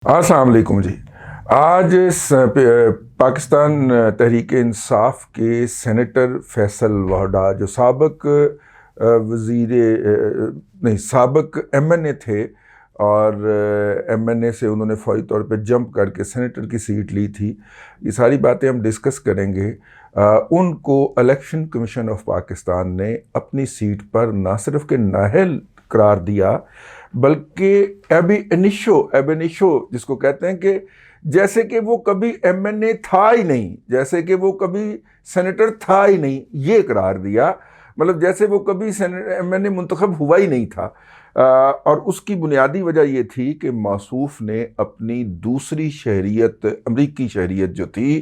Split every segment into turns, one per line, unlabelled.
السلام علیکم جی۔ آج پاکستان تحریک انصاف کے سینیٹر فیصل واہڈا جو سابق سابق ایم این اے تھے اور ایم این اے سے انہوں نے فوری طور پہ جمپ کر کے سینیٹر کی سیٹ لی تھی، یہ ساری باتیں ہم ڈسکس کریں گے۔ ان کو الیکشن کمیشن آف پاکستان نے اپنی سیٹ پر نہ صرف کہ نااہل قرار دیا بلکہ ایب انیشو جس کو کہتے ہیں کہ جیسے کہ وہ کبھی ایم این اے تھا ہی نہیں، جیسے کہ وہ کبھی سینیٹر تھا ہی نہیں، یہ قرار دیا، مطلب جیسے وہ کبھی ایم این اے منتخب ہوا ہی نہیں تھا۔ اور اس کی بنیادی وجہ یہ تھی کہ موصوف نے اپنی دوسری شہریت، امریکی شہریت جو تھی،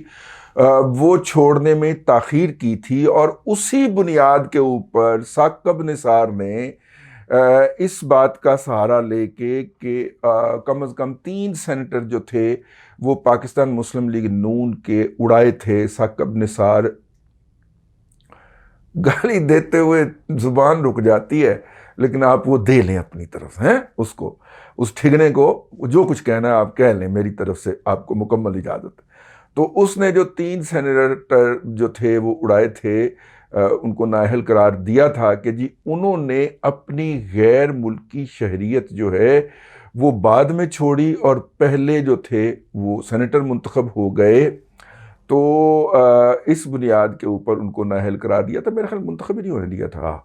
وہ چھوڑنے میں تاخیر کی تھی، اور اسی بنیاد کے اوپر ثاقب نثار نے اس بات کا سہارا لے کے کہ کم از کم 3 سینیٹر جو تھے وہ پاکستان مسلم لیگ نون کے اڑائے تھے۔ ثاقب نثار گالی دیتے ہوئے زبان رک جاتی ہے، لیکن آپ وہ دے لیں اپنی طرف، ہیں اس کو، اس ٹھگنے کو، جو کچھ کہنا ہے آپ کہہ لیں، میری طرف سے آپ کو مکمل اجازت ہے۔ تو اس نے جو 3 سینیٹر جو تھے وہ اڑائے تھے، ان کو نااہل قرار دیا تھا کہ جی انہوں نے اپنی غیر ملکی شہریت جو ہے وہ بعد میں چھوڑی اور پہلے جو تھے وہ سینیٹر منتخب ہو گئے، تو اس بنیاد کے اوپر ان کو نااہل قرار دیا تھا۔ میرا خیال منتخب ہی نہیں ہونے دیا تھا،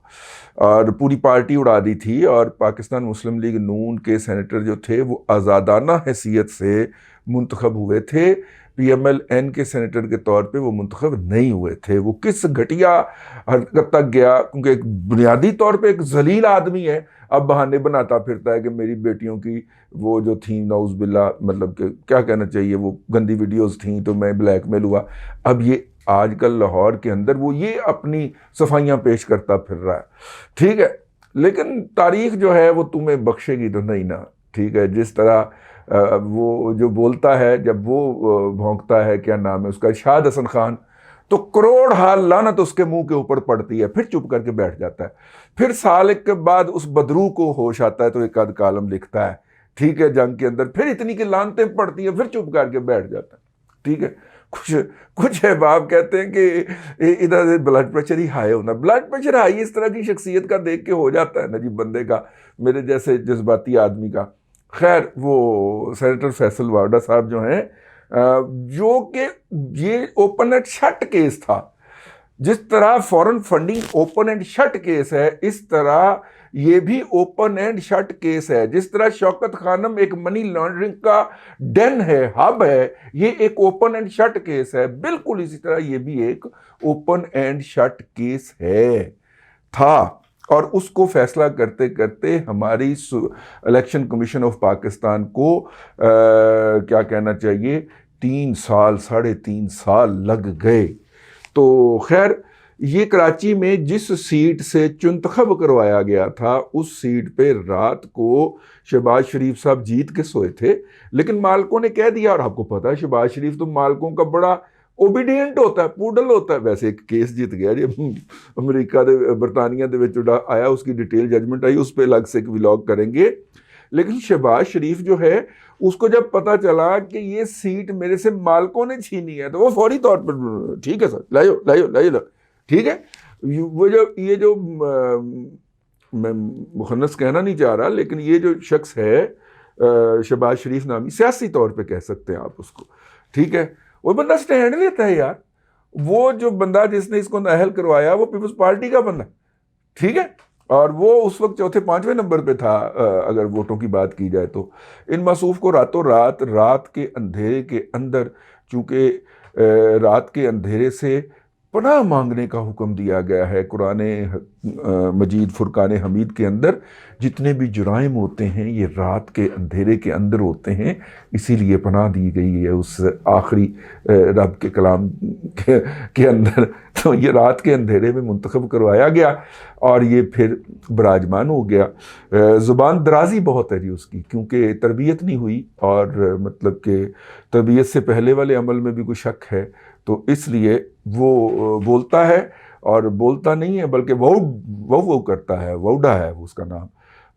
اور پوری پارٹی اڑا دی تھی، اور پاکستان مسلم لیگ نون کے سینیٹر جو تھے وہ آزادانہ حیثیت سے منتخب ہوئے تھے، پی ایم ایل این کے سینیٹر کے طور پہ وہ منتخب نہیں ہوئے تھے۔ وہ کس گھٹیا حرکت تک گیا، کیونکہ ایک بنیادی طور پہ ایک ذلیل آدمی ہے، اب بہانے بناتا پھرتا ہے کہ میری بیٹیوں کی وہ جو تھیں، نعوذ باللہ، مطلب کہ کیا کہنا چاہیے، وہ گندی ویڈیوز تھیں تو میں بلیک میل ہوا۔ اب یہ آج کل لاہور کے اندر وہ یہ اپنی صفائیاں پیش کرتا پھر رہا ہے، ٹھیک ہے، لیکن تاریخ جو ہے وہ تمہیں بخشے گی تو نہیں نا، ٹھیک ہے۔ جس طرح وہ جو بولتا ہے، جب وہ بھونکتا ہے، کیا نام ہے اس کا، شاد حسن خان، تو کروڑ حال لعنت اس کے منہ کے اوپر پڑتی ہے، پھر چپ کر کے بیٹھ جاتا ہے، پھر سال ایک کے بعد اس بدرو کو ہوش آتا ہے تو ایک آدھ کالم لکھتا ہے، ٹھیک ہے، جنگ کے اندر، پھر اتنی کہ لعنتیں پڑتی ہیں، پھر چپ کر کے بیٹھ جاتا ہے، ٹھیک ہے۔ کچھ احباب کہتے ہیں کہ ادھر سے بلڈ پریشر ہی ہائی ہونا، بلڈ پریشر ہائی اس طرح کی شخصیت کا دیکھ کے ہو جاتا ہے نا جی، بندے کا، میرے جیسے جذباتی آدمی کا۔ خیر، وہ سینیٹر فیصل واہڈا صاحب جو ہیں، جو کہ یہ اوپن اینڈ شٹ کیس تھا، جس طرح foreign funding open and shut case ہے، اس طرح یہ بھی اوپن اینڈ شٹ کیس ہے۔ جس طرح شوکت خانم ایک منی لانڈرنگ کا ڈین ہے، ہب ہے، یہ ایک اوپن اینڈ شٹ کیس ہے، بالکل اسی طرح یہ بھی ایک اوپن اینڈ شٹ کیس تھا، اور اس کو فیصلہ کرتے کرتے ہماری الیکشن کمیشن آف پاکستان کو کیا کہنا چاہیے، 3 سال 3.5 سال لگ گئے۔ تو خیر، یہ کراچی میں جس سیٹ سے چنتخب کروایا گیا تھا، اس سیٹ پہ رات کو شہباز شریف صاحب جیت کے سوئے تھے، لیکن مالکوں نے کہہ دیا، اور آپ کو پتا ہے شہباز شریف تو مالکوں کا بڑا اوبیڈینٹ ہوتا ہے، پوڈل ہوتا ہے۔ ویسے ایک کیس جیت گیا جی، امریکہ برطانیہ دے وچ آیا، اس کی ڈیٹیل ججمنٹ آئی، اس پہ الگ سے ایک ولاگ کریں گے۔ لیکن شہباز شریف جو ہے، اس کو جب پتا چلا کہ یہ سیٹ میرے سے مالکوں نے چھینی ہے، تو وہ فوری طور پر ٹھیک ہے سر، لائیو، ٹھیک ہے۔ وہ یہ جو میں مخنث کہنا نہیں چاہ رہا، لیکن یہ جو شخص ہے شہباز شریف نامی، سیاسی طور پہ کہہ سکتے ہیں آپ اس کو، ٹھیک ہے، وہ بندہ سٹینڈ لیتا ہے یار۔ وہ جو بندہ جس نے اس کو نااہل کروایا وہ پیپلز پارٹی کا بندہ، ٹھیک ہے، اور وہ اس وقت 4-5ویں نمبر پہ تھا اگر ووٹوں کی بات کی جائے تو۔ ان موصوف کو راتوں رات کے اندھیرے کے اندر، چونکہ رات کے اندھیرے سے پناہ مانگنے کا حکم دیا گیا ہے قرآن مجید فرقان حمید کے اندر، جتنے بھی جرائم ہوتے ہیں یہ رات کے اندھیرے کے اندر ہوتے ہیں، اسی لیے پناہ دی گئی ہے اس آخری رب کے کلام کے اندر۔ تو یہ رات کے اندھیرے میں منتخب کروایا گیا اور یہ پھر براجمان ہو گیا۔ زبان درازی بہت ہے جی اس کی، کیونکہ تربیت نہیں ہوئی، اور مطلب کہ تربیت سے پہلے والے عمل میں بھی کوئی شک ہے، تو اس لیے وہ بولتا ہے، اور بولتا نہیں ہے بلکہ وہ کرتا ہے، ووڈا ہے اس کا نام،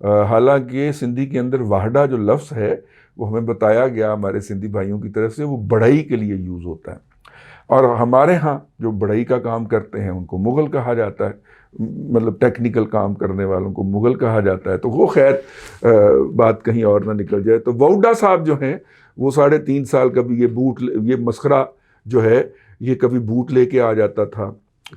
حالانکہ سندھی کے اندر واہڈا جو لفظ ہے وہ ہمیں بتایا گیا ہمارے سندھی بھائیوں کی طرف سے وہ بڑھئی کے لیے یوز ہوتا ہے، اور ہمارے ہاں جو بڑھئی کا کام کرتے ہیں ان کو مغل کہا جاتا ہے، مطلب ٹیکنیکل کام کرنے والوں کو مغل کہا جاتا ہے۔ تو وہ خیر بات کہیں اور نہ نکل جائے۔ تو ووڈا صاحب جو ہیں وہ 3.5 سال کبھی یہ مسخرہ جو ہے یہ کبھی بوٹ لے کے آ جاتا تھا،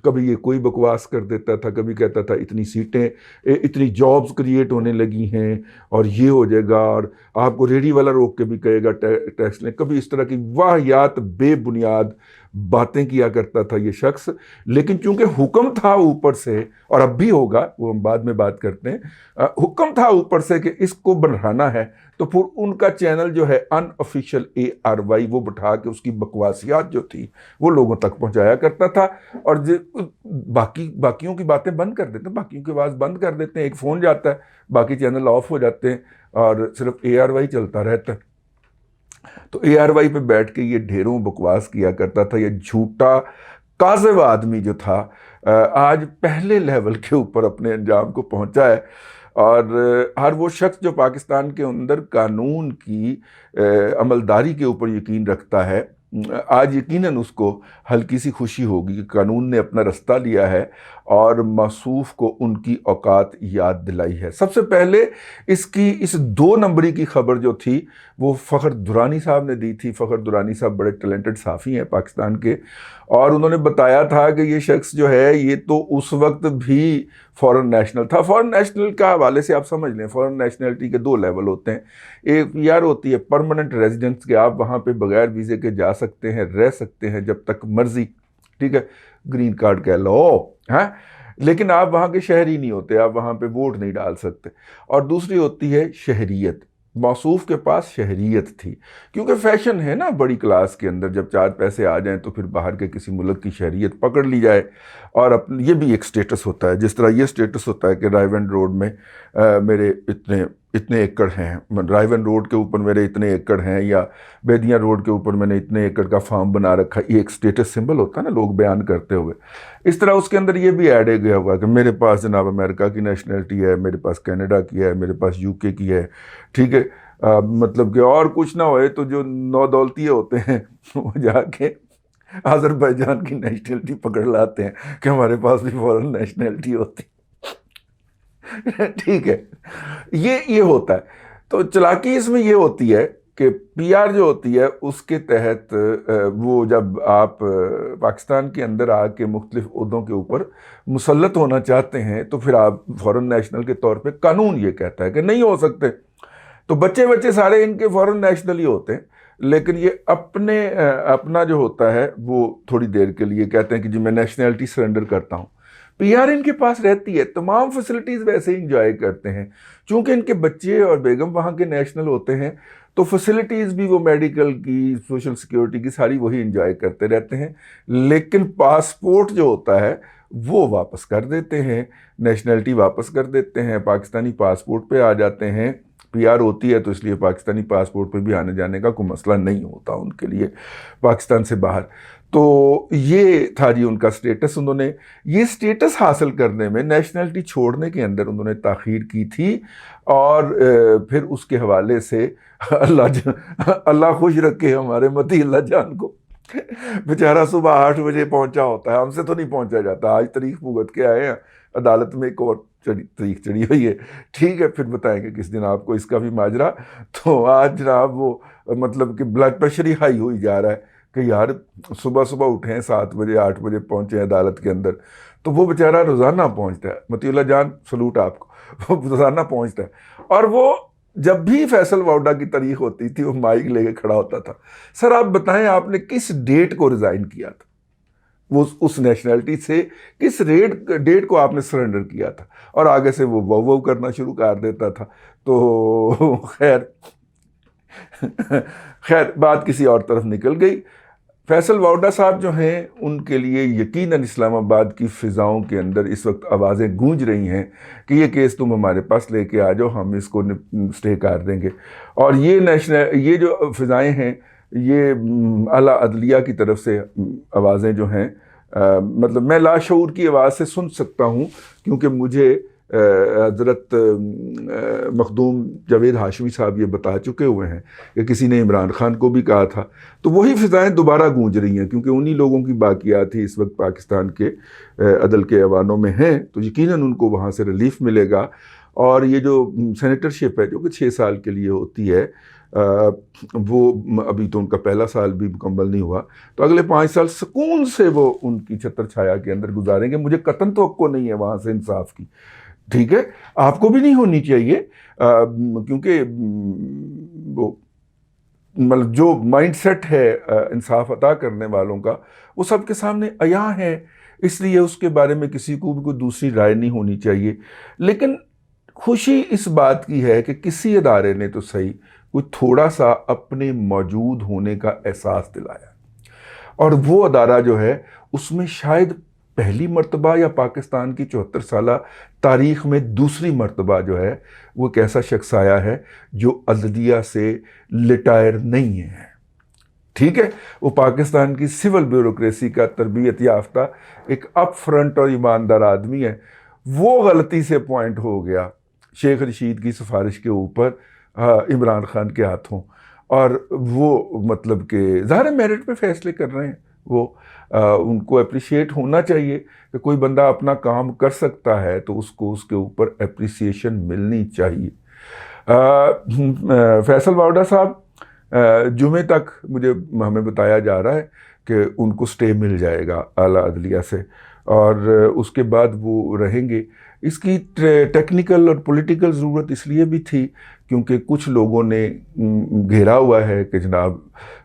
کبھی یہ کوئی بکواس کر دیتا تھا، کبھی کہتا تھا اتنی سیٹیں اتنی جابز کریٹ ہونے لگی ہیں اور یہ ہو جائے گا، اور آپ کو ریڈی والا روک کے بھی کہے گا ٹیکس لیں، کبھی اس طرح کی واہیات بے بنیاد باتیں کیا کرتا تھا یہ شخص۔ لیکن چونکہ حکم تھا اوپر سے، اور اب بھی ہوگا وہ ہم بعد میں بات کرتے ہیں، حکم تھا اوپر سے کہ اس کو بڑھانا ہے، تو پھر ان کا چینل جو ہے ان آفیشیل ARY وہ بٹھا کے اس کی بکواسیات جو تھی وہ لوگوں تک پہنچایا کرتا تھا، اور باقیوں کی باتیں بند کر دیتے ہیں، باقیوں کی آواز بند کر دیتے ہیں، ایک فون جاتا ہے باقی چینل آف ہو جاتے ہیں اور صرف ARY چلتا رہتا ہے۔ تو ARY پہ بیٹھ کے یہ ڈھیروں بکواس کیا کرتا تھا، یہ جھوٹا کاذب آدمی جو تھا آج پہلے لیول کے اوپر اپنے انجام کو پہنچا ہے۔ اور ہر وہ شخص جو پاکستان کے اندر قانون کی عملداری کے اوپر یقین رکھتا ہے، آج یقیناً اس کو ہلکی سی خوشی ہوگی کہ قانون نے اپنا رستہ لیا ہے اور موصوف کو ان کی اوقات یاد دلائی ہے۔ سب سے پہلے اس 2 نمبری کی خبر جو تھی وہ فخر درانی صاحب نے دی تھی۔ فخر درانی صاحب بڑے ٹیلنٹڈ صحافی ہیں پاکستان کے، اور انہوں نے بتایا تھا کہ یہ شخص جو ہے یہ تو اس وقت بھی فورن نیشنل تھا۔ فورن نیشنل کا حوالے سے آپ سمجھ لیں، فورن نیشنلٹی کے 2 لیول ہوتے ہیں۔ ایک PR ہوتی ہے پرماننٹ ریزیڈنس، کے آپ وہاں پہ بغیر ویزے کے جا سکتے ہیں، رہ سکتے ہیں جب تک مرضی، ٹھیک ہے، گرین کارڈ کہہ لو، ہاں، لیکن آپ وہاں کے شہری نہیں ہوتے، آپ وہاں پہ ووٹ نہیں ڈال سکتے۔ اور دوسری ہوتی ہے شہریت۔ موصوف کے پاس شہریت تھی، کیونکہ فیشن ہے نا بڑی کلاس کے اندر جب 4 پیسے آ جائیں تو پھر باہر کے کسی ملک کی شہریت پکڑ لی جائے، اور یہ بھی ایک سٹیٹس ہوتا ہے، جس طرح یہ سٹیٹس ہوتا ہے کہ رائیون روڈ میں میرے اتنے ایکڑ ہیں، رائیون روڈ کے اوپر میرے اتنے ایکڑ ہیں، یا بیدیاں روڈ کے اوپر میں نے اتنے ایکڑ کا فارم بنا رکھا، یہ ایک سٹیٹس سمبل ہوتا ہے نا لوگ بیان کرتے ہوئے۔ اس طرح اس کے اندر یہ بھی ایڈ گیا ہوا کہ میرے پاس جناب امریکہ کی نیشنلٹی ہے، میرے پاس کینیڈا کی ہے، میرے پاس UK کی ہے، ٹھیک ہے، مطلب کہ اور کچھ نہ ہوئے تو جو 9 دولتیے ہوتے ہیں وہ جا کے آذربائیجان کی نیشنلٹی پکڑ لاتے ہیں کہ ہمارے پاس بھی فورن نیشنلٹی ہوتی، ٹھیک ہے، یہ ہوتا ہے۔ تو چلاکی اس میں یہ ہوتی ہے کہ PR جو ہوتی ہے اس کے تحت وہ جب آپ پاکستان کے اندر آ کے مختلف عہدوں کے اوپر مسلط ہونا چاہتے ہیں تو پھر آپ فورن نیشنل کے طور پہ قانون یہ کہتا ہے کہ نہیں ہو سکتے، تو بچے سارے ان کے فورن نیشنل ہی ہوتے ہیں، لیکن یہ اپنا جو ہوتا ہے وہ تھوڑی دیر کے لیے کہتے ہیں کہ جی میں نیشنلٹی سرنڈر کرتا ہوں۔ PR ان کے پاس رہتی ہے، تمام فیسلٹیز ویسے ہی انجوائے کرتے ہیں، چونکہ ان کے بچے اور بیگم وہاں کے نیشنل ہوتے ہیں تو فیسلٹیز بھی وہ میڈیکل کی، سوشل سیکیورٹی کی ساری وہی انجوائے کرتے رہتے ہیں، لیکن پاسپورٹ جو ہوتا ہے وہ واپس کر دیتے ہیں، نیشنلٹی واپس کر دیتے ہیں، پاکستانی پاسپورٹ پہ آ جاتے ہیں۔ PR ہوتی ہے تو اس لیے پاکستانی پاسپورٹ پہ بھی آنے جانے کا کوئی مسئلہ نہیں ہوتا ان کے لیے پاکستان سے باہر۔ تو یہ تھا جی ان کا سٹیٹس۔ انہوں نے یہ سٹیٹس حاصل کرنے میں، نیشنلٹی چھوڑنے کے اندر انہوں نے تاخیر کی تھی، اور پھر اس کے حوالے سے اللہ خوش رکھے ہمارے متی اللہ جان کو، بیچارہ صبح 8 بجے پہنچا ہوتا ہے، ہم سے تو نہیں پہنچا جاتا، آج تاریخ بھگت کے آئے ہیں، عدالت میں ایک اور تاریخ چڑھی ہوئی ہے، ٹھیک ہے، پھر بتائیں گے کس دن آپ کو اس کا بھی ماجرا۔ تو آج جناب وہ مطلب کہ بلڈ پریشر ہی ہائی ہوئی جا رہا ہے کہ یار صبح اٹھیں 7 بجے 8 بجے پہنچے عدالت کے اندر، تو وہ بیچارہ روزانہ پہنچتا ہے، متی اللہ جان سلوٹ آپ کو، وہ روزانہ پہنچتا ہے، اور وہ جب بھی فیصل ووڈا کی تاریخ ہوتی تھی وہ مائک لے کے کھڑا ہوتا تھا، سر آپ بتائیں آپ نے کس ڈیٹ کو ریزائن کیا تھا، وہ اس نیشنلٹی سے کس ڈیٹ کو آپ نے سرنڈر کیا تھا، اور آگے سے وہ وو کرنا شروع کر دیتا تھا۔ تو خیر بات کسی اور طرف نکل گئی۔ فیصل ووڈا صاحب جو ہیں ان کے لیے یقیناً اسلام آباد کی فضاؤں کے اندر اس وقت آوازیں گونج رہی ہیں کہ یہ کیس تم ہمارے پاس لے کے آ جاؤ، ہم اس کو سٹے کر دیں گے۔ اور یہ جو فضائیں ہیں یہ اعلیٰ عدلیہ کی طرف سے آوازیں جو ہیں، مطلب میں لاشعور کی آواز سے سن سکتا ہوں، کیونکہ مجھے حضرت مخدوم جاوید ہاشمی صاحب یہ بتا چکے ہوئے ہیں کہ کسی نے عمران خان کو بھی کہا تھا، تو وہی فضائیں دوبارہ گونج رہی ہیں، کیونکہ انہی لوگوں کی باقیات ہی اس وقت پاکستان کے عدل کے ایوانوں میں ہیں، تو یقیناً ان کو وہاں سے ریلیف ملے گا۔ اور یہ جو سینیٹرشپ ہے جو کہ 6 سال کے لیے ہوتی ہے، وہ ابھی تو ان کا پہلا سال بھی مکمل نہیں ہوا، تو اگلے 5 سال سکون سے وہ ان کی چھتر چھایا کے اندر گزاریں گے۔ مجھے قطعاً توقع نہیں ہے وہاں سے انصاف کی، ٹھیک ہے، آپ کو بھی نہیں ہونی چاہیے، کیونکہ وہ مطلب جو مائنڈ سیٹ ہے انصاف عطا کرنے والوں کا وہ سب کے سامنے عیاں ہے، اس لیے اس کے بارے میں کسی کو بھی کوئی دوسری رائے نہیں ہونی چاہیے۔ لیکن خوشی اس بات کی ہے کہ کسی ادارے نے تو صحیح کوئی تھوڑا سا اپنے موجود ہونے کا احساس دلایا، اور وہ ادارہ جو ہے اس میں شاید پہلی مرتبہ یا پاکستان کی 74 سالہ تاریخ میں دوسری مرتبہ جو ہے وہ ایک ایسا شخص آیا ہے جو عدلیہ سے لٹائر نہیں ہے، ٹھیک ہے، وہ پاکستان کی سول بیوروکریسی کا تربیت یافتہ ایک اپ فرنٹ اور ایماندار آدمی ہے۔ وہ غلطی سے اپوائنٹ ہو گیا شیخ رشید کی سفارش کے اوپر عمران خان کے ہاتھوں، اور وہ مطلب کہ ظاہر میرٹ پہ فیصلے کر رہے ہیں، وہ ان کو اپریشیٹ ہونا چاہیے کہ کوئی بندہ اپنا کام کر سکتا ہے تو اس کو اس کے اوپر اپریسیشن ملنی چاہیے۔ فیصل واوڈا صاحب جمعے تک ہمیں بتایا جا رہا ہے کہ ان کو سٹے مل جائے گا اعلیٰ عدلیہ سے، اور اس کے بعد وہ رہیں گے۔ اس کی ٹیکنیکل اور پولیٹیکل ضرورت اس لیے بھی تھی کیونکہ کچھ لوگوں نے گھیرا ہوا ہے کہ جناب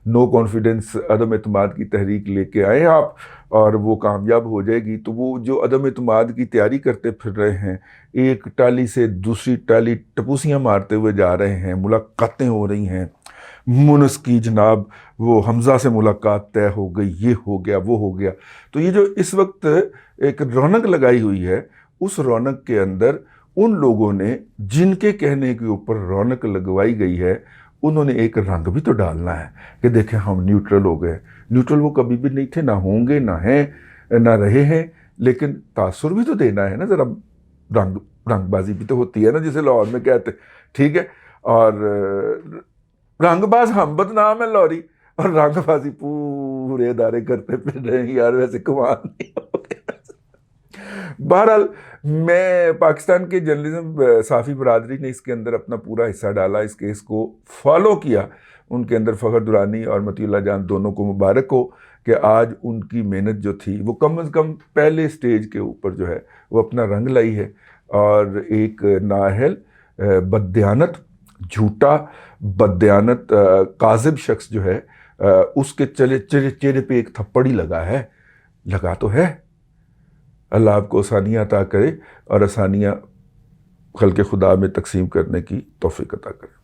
نو کانفیڈنس عدم اعتماد کی تحریک لے کے آئے آپ اور وہ کامیاب ہو جائے گی، تو وہ جو عدم اعتماد کی تیاری کرتے پھر رہے ہیں، ایک ٹالی سے دوسری ٹالی ٹپوسیاں مارتے ہوئے جا رہے ہیں، ملاقاتیں ہو رہی ہیں، مونس کی جناب وہ حمزہ سے ملاقات طے ہو گئی، یہ ہو گیا وہ ہو گیا، تو یہ جو اس وقت ایک رونق لگائی ہوئی ہے، اس رونق کے اندر ان لوگوں نے جن کے کہنے کے اوپر رونق لگوائی گئی ہے انہوں نے ایک رنگ بھی تو ڈالنا ہے کہ دیکھیں ہم نیوٹرل ہو گئے۔ نیوٹرل وہ کبھی بھی نہیں تھے، نہ ہوں گے، نہ ہیں، نہ رہے ہیں، لیکن تاثر بھی تو دینا ہے نا، ذرا رنگ بازی بھی تو ہوتی ہے نا، جسے لاہور میں کہتے، ٹھیک ہے، اور رنگ باز ہم بدنام ہے لوری، اور رنگ بازی پورے ادارے کرتے پھر رہے ہیں، یار ویسے کمال نہیں ہوتے۔ بہرحال میں پاکستان کے جرنلزم صحافی برادری نے اس کے اندر اپنا پورا حصہ ڈالا، اس کیس کو فالو کیا، ان کے اندر فخر درانی اور مطیع اللہ جان دونوں کو مبارک ہو کہ آج ان کی محنت جو تھی وہ کم از کم پہلے سٹیج کے اوپر جو ہے وہ اپنا رنگ لائی ہے، اور ایک نااہل بددیانت جھوٹا بددیانت کاذب شخص جو ہے اس کے چہرے پہ ایک تھپڑ ہی لگا تو ہے۔ اللہ آپ کو آسانیاں عطا کرے اور آسانیاں خلق خدا میں تقسیم کرنے کی توفیق عطا کرے۔